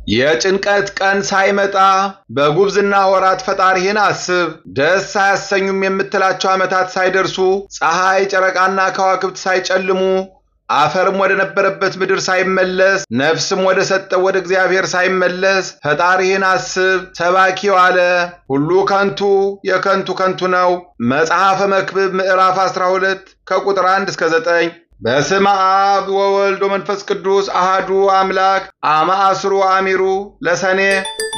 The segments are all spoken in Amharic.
የጭንቀት ቀን ሳይመጣ በጉብዝና ወራት ፈጣሪህን አስብ። ደስ አያሰኙም የምትላቸው ዓመታት ሳይደርሱ ፀሐይ፣ ጨረቃና ከዋክብት ሳይጨልሙ አፈርም ወደ ነበረበት ምድር ሳይመለስ ነፍስም ወደ ሰጠው ወደ እግዚአብሔር ሳይመለስ ፈጣሪህን አስብ። ሰባኪው አለ ሁሉ ከንቱ የከንቱ ከንቱ ነው። መጽሐፈ መክብብ ምዕራፍ 12 ከቁጥር 1 እስከ 9። በስመ አብ ወወልድ ወመንፈስ ቅዱስ አሃዱ አምላክ አማአስሩ አሚሩ ለሰኔ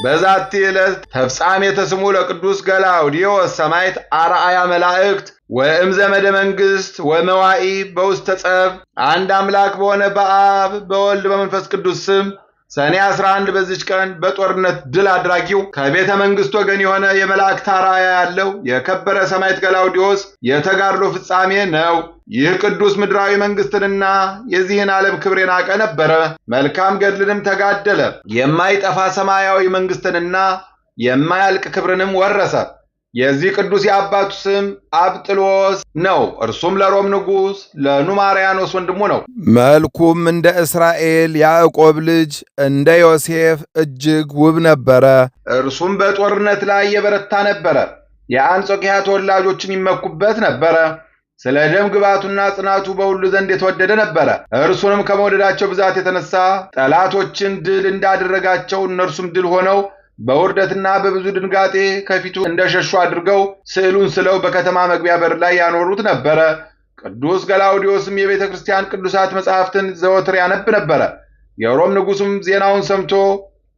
በዛቲ ዕለት ተፍጻሜተ ስሙ ለቅዱስ ገላውዴዎስ ሰማዕት አርአያ መላእክት ወእምዘመደ መንግሥት ወመዋኢ በውስተ ጸብ። አንድ አምላክ በሆነ በአብ በወልድ በመንፈስ ቅዱስ ስም ሰኔ 11 በዚች ቀን በጦርነት ድል አድራጊው ከቤተ መንግሥት ወገን የሆነ የመላእክት አርአያ ያለው የከበረ ሰማዕት ገላውዴዎስ የተጋድሎ ፍጻሜ ነው። ይህ ቅዱስ ምድራዊ መንግሥትንና የዚህን ዓለም ክብር የናቀ ነበረ። መልካም ገድልንም ተጋደለ። የማይጠፋ ሰማያዊ መንግሥትንና የማያልቅ ክብርንም ወረሰ። የዚህ ቅዱስ የአባቱ ስም አብጥሎስ ነው። እርሱም ለሮም ንጉሥ ለኑማርያኖስ ወንድሙ ነው። መልኩም እንደ እስራኤል ያዕቆብ ልጅ እንደ ዮሴፍ እጅግ ውብ ነበረ። እርሱም በጦርነት ላይ የበረታ ነበረ። የአንጾኪያ ተወላጆችም ይመኩበት ነበረ። ስለ ደም ግባቱና ጽናቱ በሁሉ ዘንድ የተወደደ ነበረ። እርሱንም ከመውደዳቸው ብዛት የተነሳ ጠላቶችን ድል እንዳደረጋቸው እነርሱም ድል ሆነው በውርደትና በብዙ ድንጋጤ ከፊቱ እንደሸሹ አድርገው ስዕሉን ስለው በከተማ መግቢያ በር ላይ ያኖሩት ነበረ። ቅዱስ ገላውዴዎስም የቤተ ክርስቲያን ቅዱሳት መጻሕፍትን ዘወትር ያነብ ነበረ። የሮም ንጉሥም ዜናውን ሰምቶ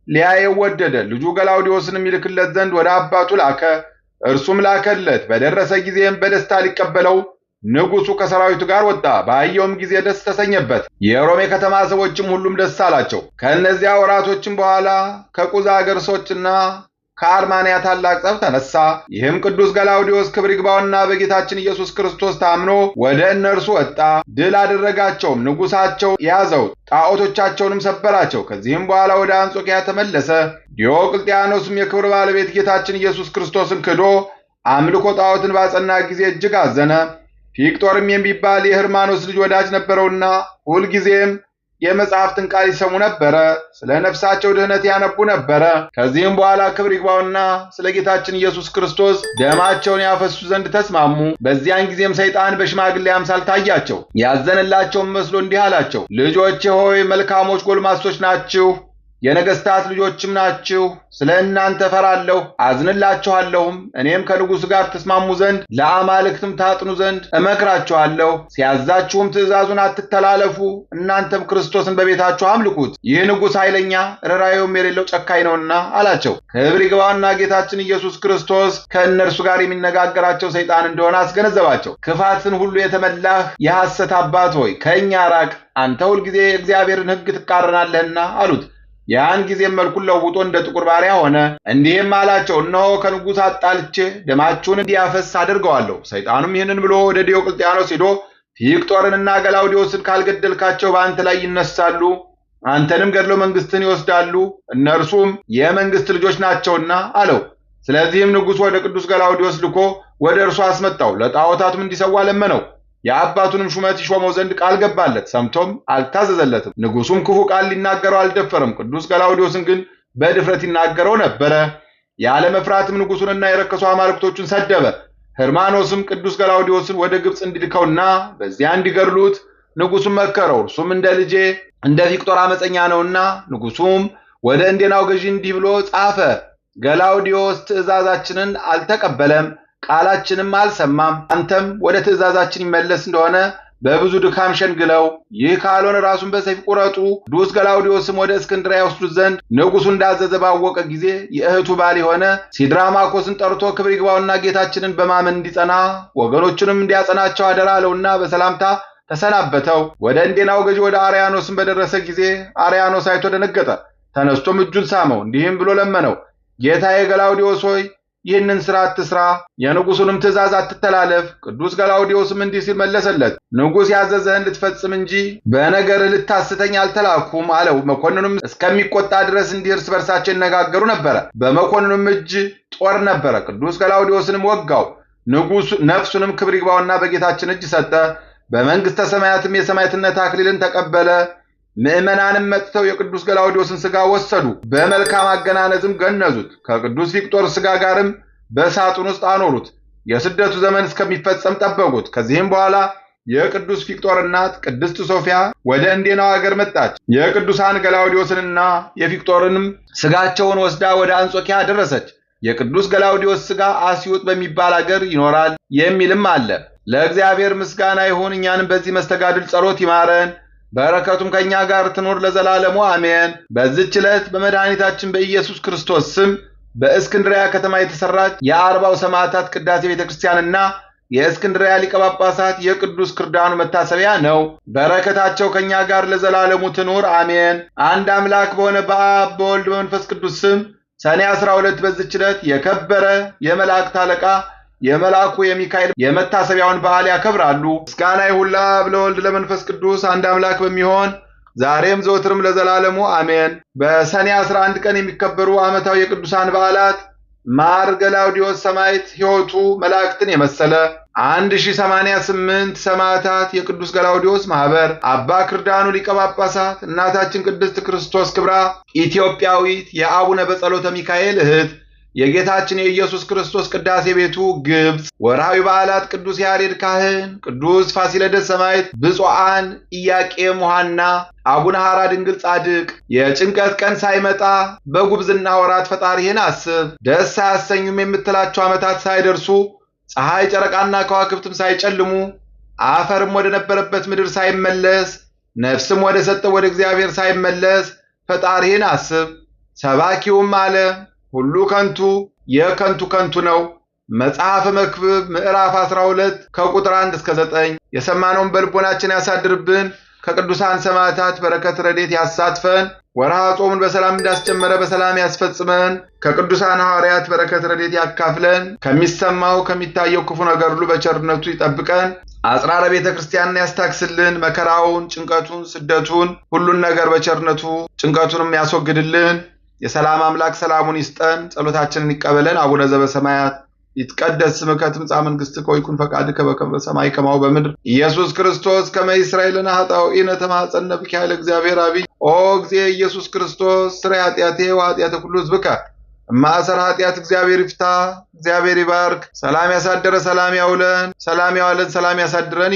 ሊያየው ወደደ። ልጁ ገላውዴዎስንም ይልክለት ዘንድ ወደ አባቱ ላከ። እርሱም ላከለት። በደረሰ ጊዜም በደስታ ሊቀበለው ንጉሡ ከሰራዊቱ ጋር ወጣ። ባየውም ጊዜ ደስ ተሰኘበት። የሮም የከተማ ሰዎችም ሁሉም ደስ አላቸው። ከእነዚያ ወራቶችም በኋላ ከቁዛ አገር ሰዎችና ከአርማንያ ታላቅ ጸብ ተነሳ። ይህም ቅዱስ ገላውዴዎስ ክብር ይግባውና በጌታችን ኢየሱስ ክርስቶስ ታምኖ ወደ እነርሱ ወጣ። ድል አደረጋቸውም። ንጉሣቸው ያዘው፣ ጣዖቶቻቸውንም ሰበራቸው። ከዚህም በኋላ ወደ አንጾኪያ ተመለሰ። ዲዮቅልጥያኖስም የክብር ባለቤት ጌታችን ኢየሱስ ክርስቶስን ክዶ አምልኮ ጣዖትን ባጸና ጊዜ እጅግ አዘነ። ፊቅጦርም የሚባል የህርማኖስ ልጅ ወዳጅ ነበረውና ሁልጊዜም የመጽሐፍትን ቃል ይሰሙ ነበረ። ስለ ነፍሳቸው ድህነት ያነቡ ነበረ። ከዚህም በኋላ ክብር ይግባውና ስለ ጌታችን ኢየሱስ ክርስቶስ ደማቸውን ያፈሱ ዘንድ ተስማሙ። በዚያን ጊዜም ሰይጣን በሽማግሌ አምሳል ታያቸው። ያዘነላቸውም መስሎ እንዲህ አላቸው፣ ልጆቼ ሆይ መልካሞች ጎልማሶች ናችሁ፣ የነገሥታት ልጆችም ናችሁ። ስለ እናንተ ፈራለሁ አዝንላችኋለሁም። እኔም ከንጉሥ ጋር ተስማሙ ዘንድ ለአማልክትም ታጥኑ ዘንድ እመክራችኋለሁ። ሲያዛችሁም ትእዛዙን አትተላለፉ። እናንተም ክርስቶስን በቤታችሁ አምልኩት። ይህ ንጉሥ ኃይለኛ ርኅራኄውም የሌለው ጨካኝ ነውና አላቸው። ክብር ይግባውና ጌታችን ኢየሱስ ክርስቶስ ከእነርሱ ጋር የሚነጋገራቸው ሰይጣን እንደሆነ አስገነዘባቸው። ክፋትን ሁሉ የተመላህ የሐሰት አባት ሆይ ከእኛ ራቅ፣ አንተ ሁልጊዜ እግዚአብሔርን ሕግ ትቃረናለህና አሉት። ያን ጊዜም መልኩን ለውጦ እንደ ጥቁር ባሪያ ሆነ። እንዲህም አላቸው፣ እነሆ ከንጉሥ አጣልቼ ደማችሁን እንዲያፈስ አድርገዋለሁ። ሰይጣኑም ይህንን ብሎ ወደ ዲዮቅልጥያኖስ ሄዶ ፊቅጦርንና ገላውዴዎስን ካልገደልካቸው በአንተ ላይ ይነሳሉ፣ አንተንም ገድለው መንግሥትን ይወስዳሉ፣ እነርሱም የመንግሥት ልጆች ናቸውና አለው። ስለዚህም ንጉሥ ወደ ቅዱስ ገላውዴዎስ ልኮ ወደ እርሱ አስመጣው። ለጣዖታቱም እንዲሰዋ ለመነው። የአባቱንም ሹመት ይሾመው ዘንድ ቃል ገባለት። ሰምቶም አልታዘዘለትም። ንጉሡም ክፉ ቃል ሊናገረው አልደፈረም። ቅዱስ ገላውዴዎስን ግን በድፍረት ይናገረው ነበረ። ያለ መፍራትም ንጉሡንና የረከሱ አማልክቶቹን ሰደበ። ህርማኖስም ቅዱስ ገላውዴዎስን ወደ ግብፅ እንዲልከውና በዚያ እንዲገድሉት ንጉሡም መከረው። እርሱም እንደ ልጄ እንደ ፊቅጦር አመፀኛ ነውና። ንጉሡም ወደ እንዴናው ገዢ እንዲህ ብሎ ጻፈ፣ ገላውዴዎስ ትእዛዛችንን አልተቀበለም፣ ቃላችንም አልሰማም። አንተም ወደ ትእዛዛችን ይመለስ እንደሆነ በብዙ ድካም ሸንግለው፣ ይህ ካልሆነ ራሱን በሰይፍ ቁረጡ። ቅዱስ ገላውዴዎስም ወደ እስክንድርያ ይወስዱት ዘንድ ንጉሡ እንዳዘዘ ባወቀ ጊዜ የእህቱ ባል የሆነ ሲድራማኮስን ጠርቶ ክብር ይግባውና ጌታችንን በማመን እንዲጸና ወገኖቹንም እንዲያጸናቸው አደራ አለውና በሰላምታ ተሰናበተው። ወደ እንዴናው ገዢ ወደ አርያኖስም በደረሰ ጊዜ አርያኖስ አይቶ ደነገጠ። ተነስቶም እጁን ሳመው፣ እንዲህም ብሎ ለመነው፣ ጌታዬ ገላውዴዎስ ሆይ ይህንን ሥራ አትሥራ፣ የንጉሡንም ትእዛዝ አትተላለፍ። ቅዱስ ገላውዴዎስም እንዲህ ሲል መለሰለት፣ ንጉሥ ያዘዘህን ልትፈጽም እንጂ በነገርህ ልታስተኝ አልተላኩም አለው። መኮንኑም እስከሚቆጣ ድረስ እንዲህ እርስ በርሳቸው ይነጋገሩ ነበረ። በመኮንኑም እጅ ጦር ነበረ። ቅዱስ ገላውዴዎስንም ወጋው። ንጉሥ ነፍሱንም ክብር ይግባውና በጌታችን እጅ ሰጠ። በመንግሥተ ሰማያትም የሰማዕትነት አክሊልን ተቀበለ። ምዕመናንም መጥተው የቅዱስ ገላውዴዎስን ሥጋ ወሰዱ፣ በመልካም አገናነዝም ገነዙት። ከቅዱስ ፊቅጦር ሥጋ ጋርም በሳጥን ውስጥ አኖሩት። የስደቱ ዘመን እስከሚፈጸም ጠበቁት። ከዚህም በኋላ የቅዱስ ፊቅጦር እናት ቅድስት ሶፊያ ወደ እንዴናው አገር መጣች። የቅዱሳን ገላውዴዎስንና የፊቅጦርንም ሥጋቸውን ወስዳ ወደ አንጾኪያ ደረሰች። የቅዱስ ገላውዴዎስ ሥጋ አስዩጥ በሚባል አገር ይኖራል የሚልም አለ። ለእግዚአብሔር ምስጋና ይሁን። እኛንም በዚህ መስተጋድል ጸሎት ይማረን፣ በረከቱም ከእኛ ጋር ትኖር ለዘላለሙ አሜን። በዚህች ዕለት በመድኃኒታችን በኢየሱስ ክርስቶስ ስም በእስክንድርያ ከተማ የተሰራች የ40 ሰማዕታት ቅዳሴ ቤተ ክርስቲያንና የእስክንድርያ ሊቀ ጳጳሳት የቅዱስ ክርዳኑ መታሰቢያ ነው። በረከታቸው ከእኛ ጋር ለዘላለሙ ትኑር አሜን። አንድ አምላክ በሆነ በአብ በወልድ በመንፈስ ቅዱስ ስም ሰኔ 12 በዚህች ዕለት የከበረ የመላእክት አለቃ የመልአኩ የሚካኤል የመታሰቢያውን በዓል ያከብራሉ። ምስጋና ይሁን ለአብ ለወልድ ለመንፈስ ቅዱስ አንድ አምላክ በሚሆን ዛሬም ዘወትርም ለዘላለሙ አሜን። በሰኔ 11 ቀን የሚከበሩ ዓመታዊ የቅዱሳን በዓላት ማር ገላውዴዎስ ሰማዕት ሕይወቱ መላእክትን የመሰለ 1088 ሰማዕታት የቅዱስ ገላውዴዎስ ማኅበር፣ አባ ክርዳኑ ሊቀ ጳጳሳት፣ እናታችን ቅድስት ክርስቶስ ክብራ ኢትዮጵያዊት፣ የአቡነ በጸሎተ ሚካኤል እህት፣ የጌታችን የኢየሱስ ክርስቶስ ቅዳሴ ቤቱ ግብጽ። ወርሃዊ በዓላት ቅዱስ ያሬድ ካህን፣ ቅዱስ ፋሲለደስ ሰማዕት፣ ብፁዓን ኢያቄም ወሐና፣ አቡነ ሐራ ድንግል ጻድቅ። የጭንቀት ቀን ሳይመጣ በጉብዝና ወራት ፈጣሪህን አስብ። ደስ አያሰኙም የምትላቸው ዓመታት ሳይደርሱ ፀሐይ ጨረቃና ከዋክብትም ሳይጨልሙ አፈርም ወደ ነበረበት ምድር ሳይመለስ ነፍስም ወደ ሰጠው ወደ እግዚአብሔር ሳይመለስ ፈጣሪህን አስብ። ሰባኪውም አለ ሁሉ ከንቱ የከንቱ ከንቱ ነው። መጽሐፈ መክብብ ምዕራፍ 12 ከቁጥር 1 እስከ 9። የሰማነውን በልቦናችን ያሳድርብን። ከቅዱሳን ሰማዕታት በረከት ረድኤት ያሳትፈን። ወርሃ ጾሙን በሰላም እንዳስጀመረ በሰላም ያስፈጽመን። ከቅዱሳን ሐዋርያት በረከት ረድኤት ያካፍለን። ከሚሰማው ከሚታየው ክፉ ነገር ሁሉ በቸርነቱ ይጠብቀን። አጽራረ ቤተ ክርስቲያንን ያስታክስልን። መከራውን፣ ጭንቀቱን፣ ስደቱን ሁሉን ነገር በቸርነቱ ጭንቀቱንም ያስወግድልን። የሰላም አምላክ ሰላሙን ይስጠን። ጸሎታችንን ይቀበለን። አቡነ ዘበሰማያት ይትቀደስ ስምከ ትምጻእ መንግሥትከ ወይኩን ፈቃድከ በከመ በሰማይ ከማሁ በምድር ኢየሱስ ክርስቶስ ከመ ይስረይ ለነ ኃጣውኢነ ተማፀነ ብከ ኃይለ እግዚአብሔር አብይ ኦ እግዚእ ኢየሱስ ክርስቶስ ስረይ ኃጢአቴ ወኃጢአተ ኩሉ ሕዝብከ እማእሰረ ኃጢአት እግዚአብሔር ይፍታ። እግዚአብሔር ይባርክ። ሰላም ያሳደረ ሰላም ያውለን፣ ሰላም ያዋለን፣ ሰላም ያሳድረን።